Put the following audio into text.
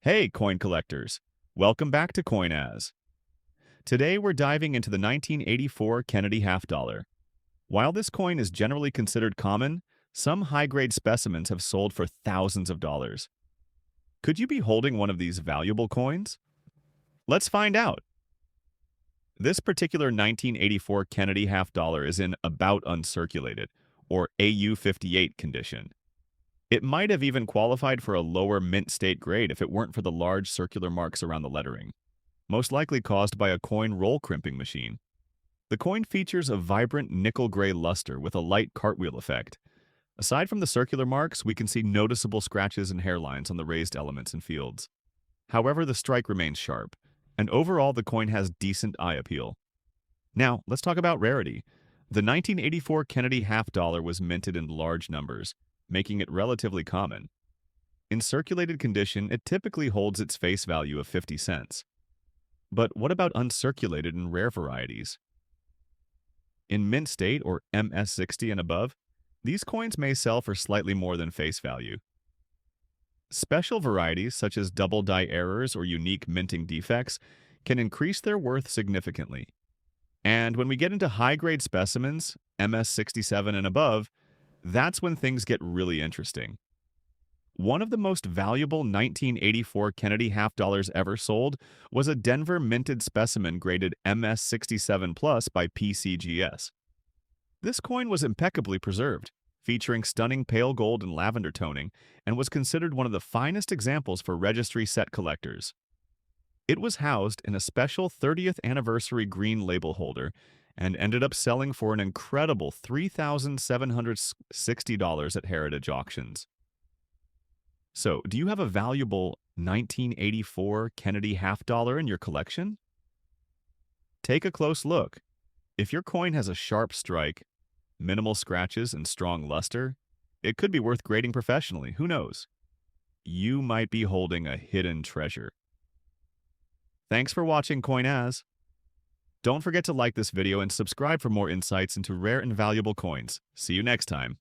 Hey, coin collectors! Welcome back to COİN. Today we're diving into the 1984 Kennedy half dollar. While this coin is generally considered common, some high-grade specimens have sold for thousands of dollars. Could you be holding one of these valuable coins? Let's find out. This particular 1984 Kennedy half dollar is in about uncirculated, or AU58 condition. It might have even qualified for a lower mint state grade if it weren't for the large circular marks around the lettering, most likely caused by a coin roll crimping machine. The coin features a vibrant nickel-gray luster with a light cartwheel effect. Aside from the circular marks, we can see noticeable scratches and hairlines on the raised elements and fields. However, the strike remains sharp, and overall the coin has decent eye appeal. Now, let's talk about rarity. The 1984 Kennedy half dollar was minted in large numbers, making it relatively common. In circulated condition, it typically holds its face value of 50 cents. But what about uncirculated and rare varieties? In mint state, or MS60 and above, these coins may sell for slightly more than face value. Special varieties, such as double die errors or unique minting defects, can increase their worth significantly. And when we get into high-grade specimens, MS67 and above, that's when things get really interesting. One of the most valuable 1984 Kennedy half dollars ever sold was a Denver minted specimen graded MS67 Plus by PCGS. This coin was impeccably preserved, featuring stunning pale gold and lavender toning, and was considered one of the finest examples for registry set collectors. It was housed in a special 30th anniversary green label holder and ended up selling for an incredible $3,760 at heritage auctions. So, do you have a valuable 1984 Kennedy half dollar in your collection? Take a close look. If your coin has a sharp strike, minimal scratches, and strong luster, it could be worth grading professionally, who knows? You might be holding a hidden treasure. Thanks for watching COİN. Don't forget to like this video and subscribe for more insights into rare and valuable coins. See you next time.